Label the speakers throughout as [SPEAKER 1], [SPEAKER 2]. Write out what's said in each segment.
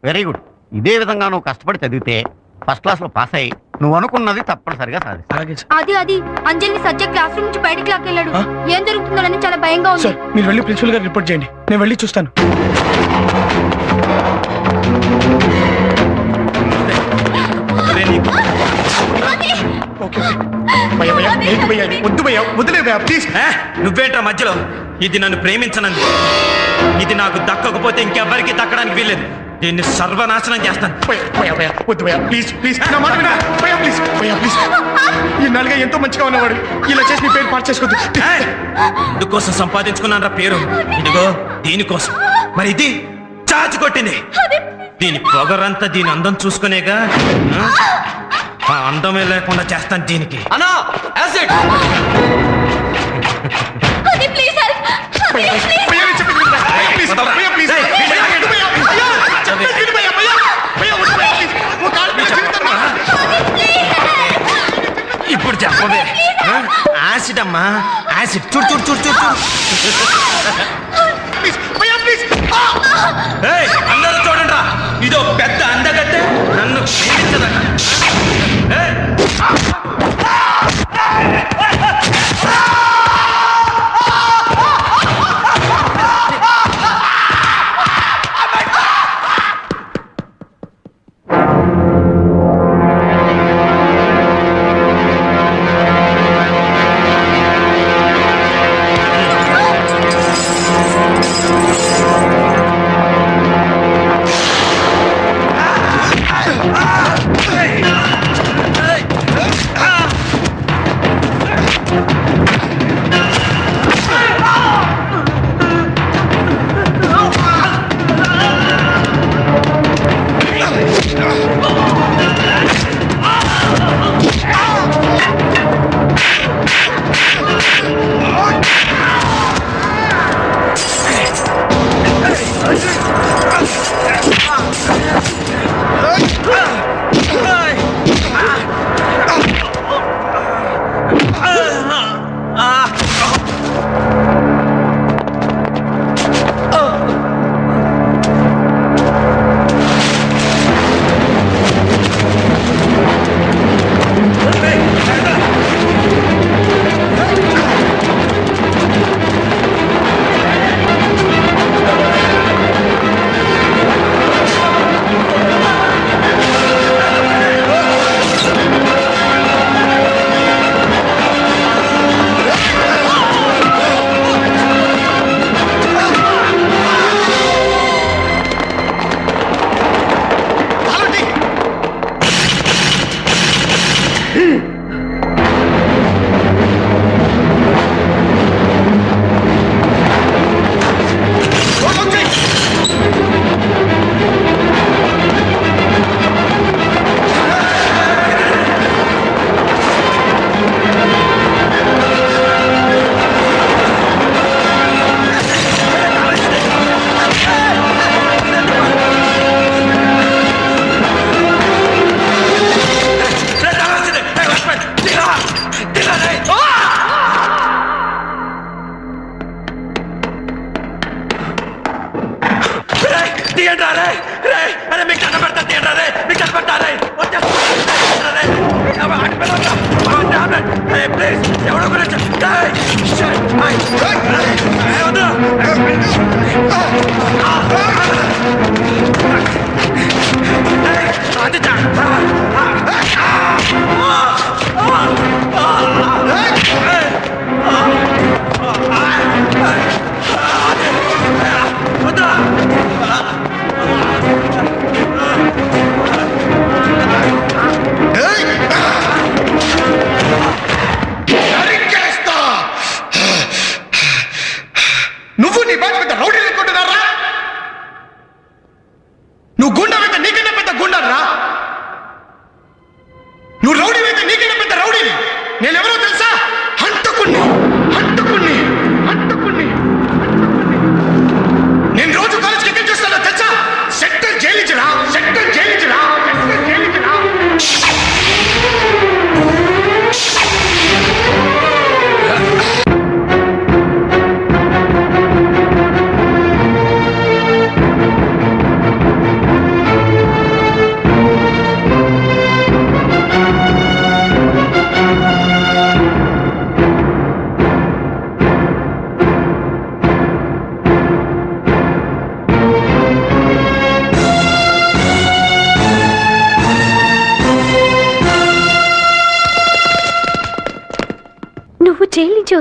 [SPEAKER 1] Very good. ఇదే విధంగా నువ్వు కష్టపడి చదివితే ఫస్ట్ క్లాస్ లో పాస్ అయ్యి నువ్వు అనుకున్నది తప్పనిసరిగా సాధిస్తావు.
[SPEAKER 2] అది అంజలిని సత్య క్లాస్ రూమ్ నుంచి బయటకు లాక్కెళ్ళాడు. ఏం జరుగుతుందోనని చాలా భయంగా ఉంది.
[SPEAKER 3] మీరు వెళ్ళి ప్రిన్సిపల్ గారు రిపోర్ట్ చేయండి, నేను వెళ్ళి చూస్తాను.
[SPEAKER 4] నువ్వేంట్రా మధ్యలో? ఇది నన్ను ప్రేమించనంది, ఇది నాకు దక్కకపోతే ఇంకెవ్వరికి దక్కడానికి వీల్లేదు. దీన్ని సర్వనాశనం చేస్తాను.
[SPEAKER 3] ఇన్నాళ్ళుగా ఎంతో మంచిగా ఉన్నవాడు ఇలా చేసి మీ పేరు పాటు చేసుకోవద్దు.
[SPEAKER 4] ఇందుకోసం సంపాదించుకున్నాను రా పేరు, ఇదిగో దీనికోసం. మరి ఇది చాచి కొట్టింది. దీని పొగరంతా దీని అందం చూసుకునేగా. ఆ అందమే లేకుండా చేస్తాను దీనికి.
[SPEAKER 5] అన్నా యాసిడ్.
[SPEAKER 4] ఇప్పుడు చెప్పవే. యాసిడ్ అమ్మా, యాసిడ్. చూడు చూడు చూడు చూడు చూడు. అందరూ చూడండి రా, ఇదో పెద్ద అందగట్టె నన్ను ప్రేమించదట.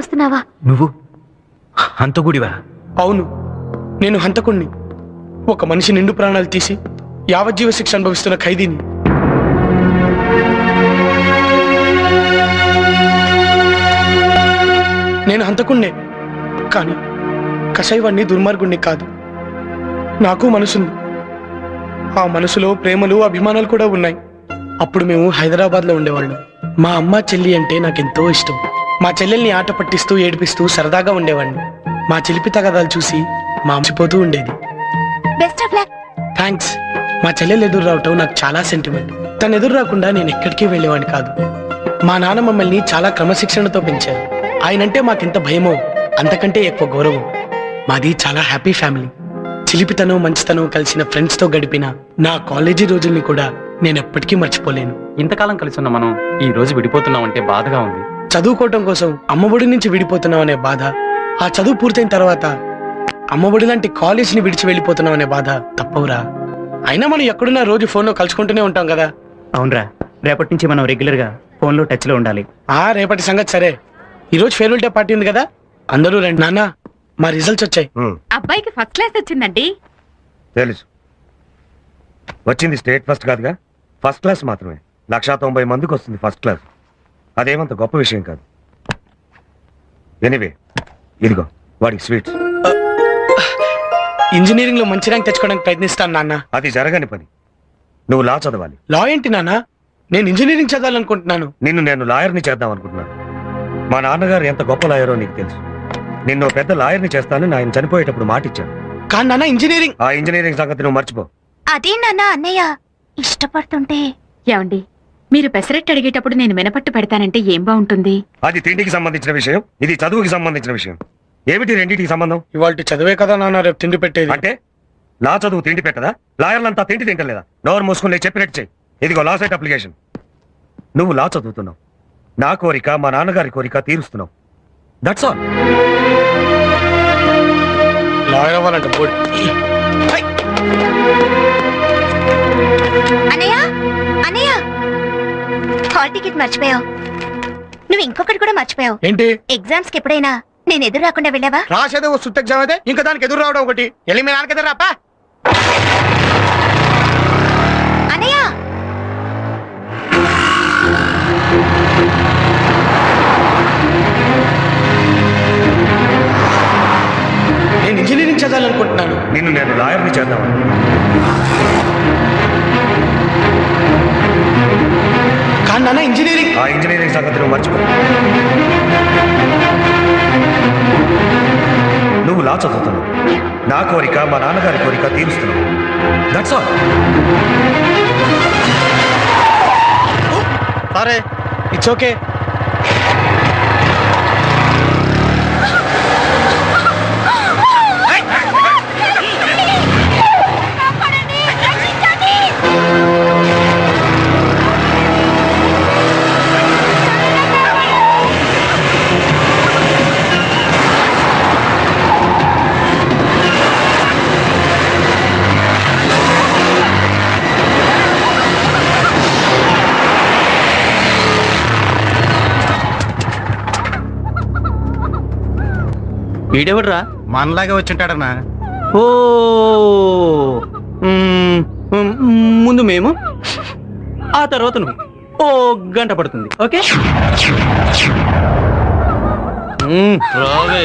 [SPEAKER 2] వస్తున్నావా?
[SPEAKER 4] నువ్వు హంతకుడివా?
[SPEAKER 3] అవును, నేను హంతకుణ్ణి. ఒక మనిషి నిండు ప్రాణాలు తీసి యావజ్జీవ శిక్ష అనుభవిస్తున్న ఖైదీని. నేను హంతకుణ్ణే, కానీ కషాయవాణ్ణి దుర్మార్గుణ్ణి కాదు. నాకు మనసుంది. ఆ మనసులో ప్రేమలు అభిమానాలు కూడా ఉన్నాయి. అప్పుడు మేము హైదరాబాద్లో ఉండేవాళ్ళం. మా అమ్మ చెల్లి అంటే నాకెంతో ఇష్టం. మా చెల్లెల్ని ఆట పట్టిస్తూ ఏడిపిస్తూ సరదాగా ఉండేవాడిని. మా చిలిపి తగాదాలు చూసి మా మర్చిపోతూ ఉండేది.
[SPEAKER 2] Best of luck.
[SPEAKER 3] థ్యాంక్స్. మా చెల్లెలు ఎదురు రావటం నాకు చాలా సెంటిమెంట్. తను ఎదురు రాకుండా నేను ఎక్కడికి వెళ్ళేవాడిని కాదు. మా నాన్న మమ్మల్ని చాలా క్రమశిక్షణతో పెంచారు. ఆయనంటే మాకెంత భయమో అంతకంటే ఎక్కువ గౌరవం. మాది చాలా హ్యాపీ ఫ్యామిలీ. చిలిపితనం మంచితనం కలిసిన ఫ్రెండ్స్తో గడిపిన నా కాలేజీ రోజుల్ని కూడా నేను ఎప్పటికీ మర్చిపోలేను.
[SPEAKER 5] ఇంతకాలం కలిసి ఉన్న మనం ఈ రోజు విడిపోతున్నామంటే బాధగా ఉంది.
[SPEAKER 3] చదువుకోవటం కోసం అమ్మఒడి నుంచి విడిపోతున్నాం అనే బాధ, ఆ చదువు పూర్తయిన తర్వాత అమ్మఒడి లాంటి కాలేజీని విడిచి వెళ్ళిపోతున్నాం అనే బాధ తప్పవురా. అయినా మనం ఎక్కడున్నా రోజు ఫోన్లో కలుసుకుంటూనే ఉంటాం కదా.
[SPEAKER 5] అవునరా, రేపటి నుంచి మనం రెగ్యులర్ గా ఫోన్ లో టచ్ లో ఉండాలి.
[SPEAKER 3] రేపటి సంగతి సరే. ఈరోజు ఫేర్వెల్ డే పార్టీ ఉంది కదా, అందరూ రండి. నాన్న, మా రిజల్ట్స్ వచ్చాయి.
[SPEAKER 6] అబ్బాయికి ఫస్ట్ క్లాస్ వచ్చిందండి.
[SPEAKER 7] తెలుసు, వచ్చింది స్టేట్ ఫస్ట్ కాదుగా, ఫస్ట్ క్లాస్ మాత్రమే. 190 మందికి వస్తుంది ఫస్ట్ క్లాస్. అదేమంత గొప్ప విషయం కాదు. ఎనీవే, ఇదిగో వాడికి స్వీట్స్.
[SPEAKER 3] ఇంజనీరింగ్ లో మంచి ర్యాంక్ తెచ్చుకోవడానికి ప్రయత్నిస్తాను నాన్న.
[SPEAKER 7] అది జరగని పని. నువ్వు లా చదవాలి.
[SPEAKER 3] లా ఏంటి నాన్న? నేను ఇంజనీరింగ్ చదవాలనుకుంటున్నాను.
[SPEAKER 7] నేను లాయర్ని చేద్దాం అనుకుంటున్నాను. మా నాన్నగారు ఎంత గొప్ప లాయరో నీకు తెలుసు. నిన్ను పెద్ద లాయర్ని చేస్తానని ఆయన చనిపోయేటప్పుడు మాట ఇచ్చాను.
[SPEAKER 3] కానీ నాన్న, ఇంజనీరింగ్
[SPEAKER 7] ఆ ఇంజనీరింగ్ సంగతి నువ్వు మర్చిపో.
[SPEAKER 2] అదే నాన్న, అన్నయ్య ఇష్టపడుతుంటే.
[SPEAKER 6] ఏమండి, మీరు పెసరెట్టు అడిగేటప్పుడు నేను మినపట్టు పెడతానంటే ఏం బాగుంటుంది?
[SPEAKER 7] అది తిండికి సంబంధించిన విషయం, ఇది చదువుకి సంబంధించిన విషయం. ఏమిటి రెండింటికి సంబంధం?
[SPEAKER 3] ఇవాళ చదివే కదా నాన్న రేపు తిండి పెట్టేది.
[SPEAKER 7] అంటే లా చదువు తిండి పెట్టదా? లాయర్లంతా తిండి తింటలేదా? నోరు మూసుకుని నేను చెప్పినట్టు చెయ్యి. ఇదిగో లా సైట్ అప్లికేషన్. నువ్వు లా చదువుతున్నావు, నా కోరిక మా నాన్నగారి కోరిక తీరుస్తున్నావు. That's all.
[SPEAKER 3] లాయర్ అవ్వాలంట బోర్డు.
[SPEAKER 2] అన్నయ్య, అన్నయ్య, హాల్ టికెట్ మర్చిపోయావు. నువ్వు ఇంకొకటి కూడా మర్చిపోయావు.
[SPEAKER 3] ఏంటి?
[SPEAKER 2] ఎగ్జామ్స్ కి ఎప్పుడైనా నేను ఎదురు రాకుండా వెళ్ళావా?
[SPEAKER 3] రాసేదే ఓ సుత్త ఎగ్జామ్ అయితే ఇంకా దానికి ఎదురు రావడం ఒకటి. వెళ్ళి మీ నాన్నకి ఎదురు రాపా.
[SPEAKER 2] అన్నయ్య,
[SPEAKER 3] నేను ఇంజనీరింగ్ చదవాలనుకుంటున్నాను.
[SPEAKER 7] నేను లాయర్ని చేద్దామని.
[SPEAKER 3] కానీ నాన్న, ఇంజనీరింగ్.
[SPEAKER 7] ఆ ఇంజనీరింగ్ సంగతి నువ్వు మర్చిపో. నువ్వు లా చదువుతున్నావు, నా కోరిక మా నాన్నగారి కోరిక తీరుస్తున్నావు. That's all.
[SPEAKER 3] సరే, ఇట్స్ ఓకే.
[SPEAKER 5] వీడెవడ్రా?
[SPEAKER 1] మనలాగే వచ్చింటాడన్నా.
[SPEAKER 5] ఓ ముందు మేము, ఆ తర్వాత నువ్వు. ఓ గంట పడుతుంది. ఓకే, రావే.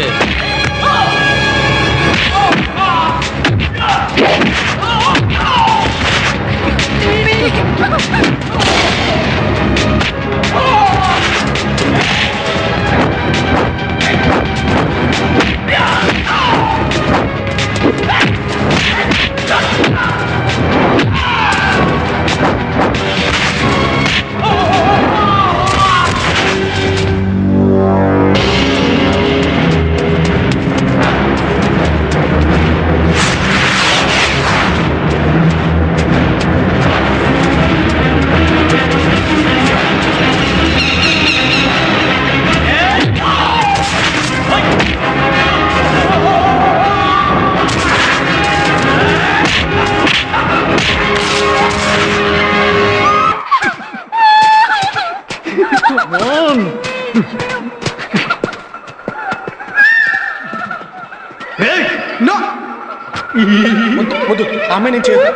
[SPEAKER 3] వద్దు వద్దు ఆమె నేను చేయదు.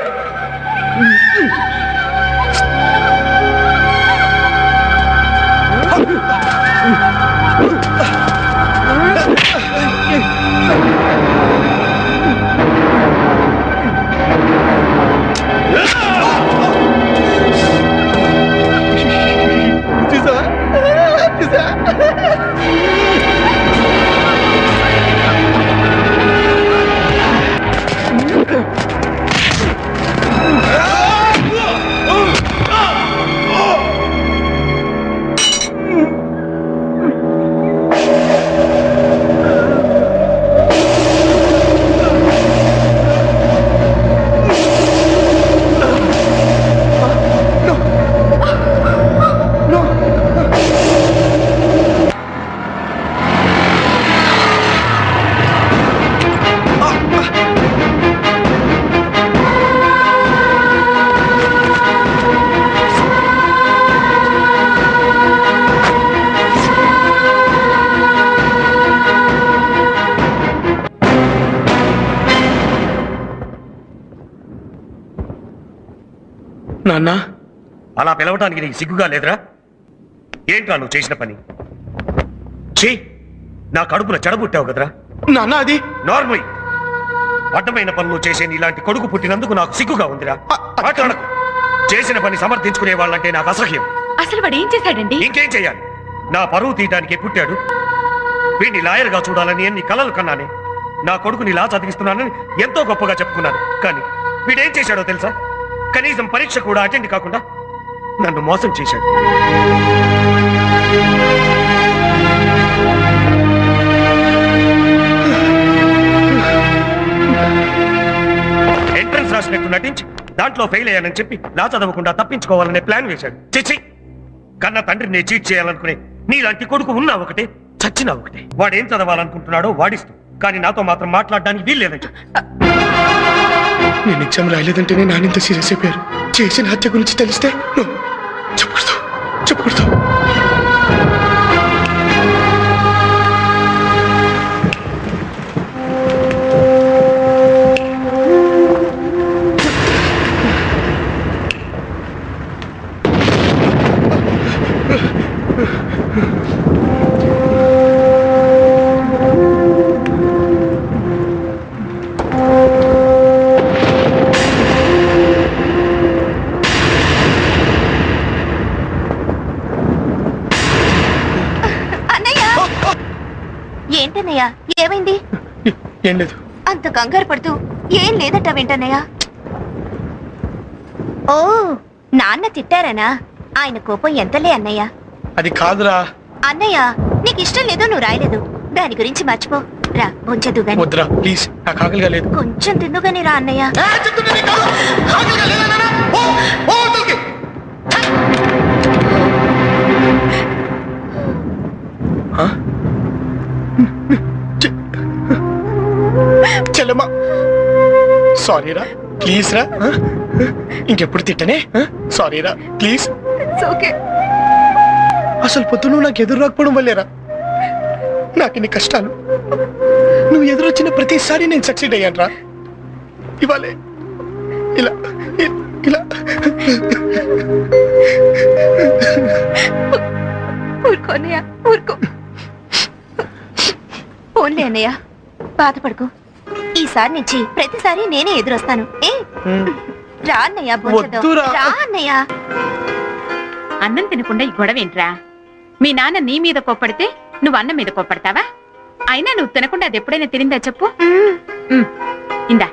[SPEAKER 3] నాన్న
[SPEAKER 7] అలా పిలవటానికి నీకు సిగ్గుగా లేదురా? ఏంట్రా నువ్వు చేసిన పని? చీ, నా కడుపున చెడబుట్టావు కదరా.
[SPEAKER 3] నాన్న అది
[SPEAKER 7] నార్మల్ అడ్డమైన పనులు చేసే ఇలాంటి కొడుకు పుట్టినందుకు నాకు సిగ్గుగా ఉందిరా. మాట్లాడకు. చేసిన పని సమర్థించుకునే వాళ్ళంటే నాకు అసహ్యం.
[SPEAKER 6] అసలు వాడు ఏం చేశాడండి?
[SPEAKER 7] ఇంకేం చెయ్యాలి? నా పరువు తీయటానికి పుట్టాడు. వీడిని లాయర్గా చూడాలని ఎన్ని కలలు కన్నానే. నా కొడుకుని లా చదివిస్తున్నానని ఎంతో గొప్పగా చెప్పుకున్నాను. కానీ వీడేం చేశాడో తెలుసా? కనీసం పరీక్ష కూడా అటెండ్ కాకుండా నన్ను మోసం చేశాడు. ఎంట్రన్స్ రాసినట్టు నటించి దాంట్లో ఫెయిల్ అయ్యానని చెప్పి లా చదవకుండా తప్పించుకోవాలనే ప్లాన్ వేశాడు. చిచ్చి, కన్న తండ్రిని చీట్ చేయాలనుకునే నీలాంటి కొడుకు ఉన్నా ఒకటే, చచ్చినా ఒకటే. వాడేం చదవాలనుకుంటున్నాడో వాడిస్తూ, కానీ నాతో మాత్రం మాట్లాడడానికి వీల్లేదని చెప్పి.
[SPEAKER 3] నేను ఎగ్జామ్ రాయలేదంటేనే నానింత సీరియస్ అయిపోయారు. చేసిన హత్య గురించి తెలిస్తే చెప్పకూడదు చెప్పకూడదు.
[SPEAKER 2] ఏంటన్నయ్య, ఏమైంది?
[SPEAKER 3] ఏం లేదు.
[SPEAKER 2] అంత కంగారు పడుతూ ఏం లేదట వెంటన్నయ్య. ఓ, నాన్న తిట్టారనా? ఆయన కోపం ఎంతలే అన్నయ్య.
[SPEAKER 3] అది కాదురా.
[SPEAKER 2] అన్నయ్య, నీకు ఇష్టం లేదో నువ్వు రాయలేదు, దాని గురించి మర్చిపో. రా భోంచదు గాని.
[SPEAKER 3] వద్దురా ప్లీజ్, నాకు ఆకలిగా లేదు.
[SPEAKER 2] కొంచెం తిందుగాని రా అన్నయ్య.
[SPEAKER 3] చెల్లమ్మా సారీరా, ప్లీజ్ రా. ఇంకెప్పుడు తిట్టనే. సారీరా ప్లీజ్. అసలు పొద్దున నాకు ఎదురు రాకపోవడం వల్లేరా నాకు ఇన్ని కష్టాలు. నువ్వు ఎదురొచ్చిన ప్రతిసారి నేను సక్సీడ్ అయ్యాను రా. ఇవాళే ఇలా ఇలా.
[SPEAKER 2] ఊరుకో అన్నయ్య, ఊరుకో. పోన్లే అన్నయ్య, బాధపడుకో. ఈసారి నుంచి ప్రతిసారి నేనే ఎదురొస్తాను. ఏ రా అన్నయ్య, భోంచేద్దాం.
[SPEAKER 3] వద్దురా.
[SPEAKER 2] రా అన్నయ్య.
[SPEAKER 6] అన్నం తినకుండా ఈ గొడవ ఏంట్రా? మీ నాన్న నీ మీద కోప్పడితే నువ్వు అన్నం మీద కోప్పడతావా? అయినా నువ్వు తినకుండా అది ఎప్పుడైనా తినిందా చెప్పు? ఇందా.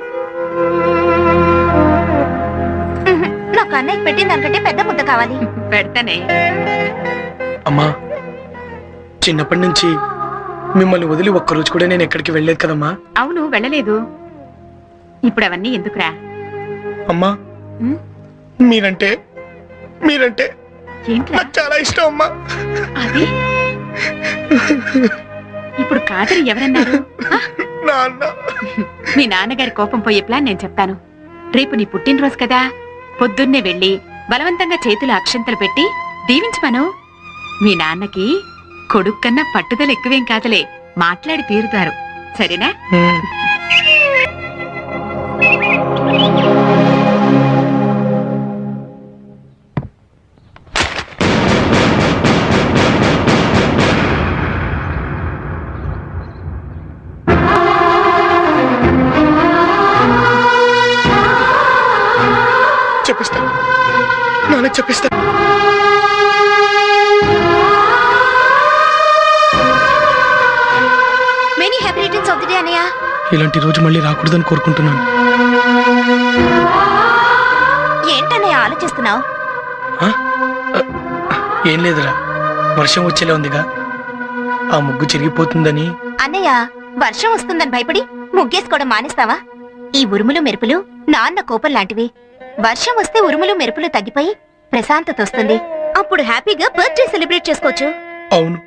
[SPEAKER 2] నాకు అన్నయ్య పెట్టిన దానికంటే పెద్ద ముద్ద కావాలి.
[SPEAKER 6] పెడతానే.
[SPEAKER 3] అమ్మా, చిన్నప్పటి నుంచి మిమ్మల్ని వదిలి ఒక్కరోజు కూడా నేను ఎక్కడికి వెళ్ళలేదు కదమ్మా.
[SPEAKER 6] అవును, వెళ్ళలేదు. ఇప్పుడు అవన్నీ ఎందుకురా?
[SPEAKER 3] అమ్మా, మీరంటే మీరంటే
[SPEAKER 6] ఏంట్రా
[SPEAKER 3] నాకు చాలా ఇష్టం అమ్మా.
[SPEAKER 6] అది? ఇప్పుడు కాదని ఎవరన్నారు?
[SPEAKER 3] నాన్న.
[SPEAKER 6] మీ నాన్నగారి కోపం పోయే ప్లాన్ నేను చెప్తాను. రేపు నీ పుట్టినరోజు కదా, పొద్దున్నే వెళ్ళి బలవంతంగా చేతులు అక్షంతలు పెట్టి దీవించమను. మీ నాన్నకి కొడుకు కన్నా పట్టుదల ఎక్కువేం కాదులే, మాట్లాడి తీరుతారు. సరేనా?
[SPEAKER 3] చెప్పిస్తా నాన్నకు చెప్పిస్తా.
[SPEAKER 2] Many happy returns of the day అన్నయ్య.
[SPEAKER 3] ఇలాంటి రోజు మళ్ళీ రాకూడదని కోరుకుంటున్నాను.
[SPEAKER 2] ఏంటన్నయ్య ఆలోచిస్తున్నావు?
[SPEAKER 3] ఆ? ఏం లేదురా, వర్షం వచ్చేలా ఉందిగా, ఆ ముగ్గు చిరిగిపోతుందని.
[SPEAKER 2] అన్నయ్య వర్షం వస్తుందని భయపడి ముగ్గేసుకోవడం మానేస్తావా? ఈ ఉరుములు మెరుపులు నాన్న కోపం లాంటివి. వర్షం వస్తే ఉరుములు మెరుపులు తగ్గిపోయి ప్రశాంతత వస్తుంది. అప్పుడు హ్యాపీగా బర్త్డే సెలబ్రేట్ చేసుకోవచ్చు.
[SPEAKER 3] అవును,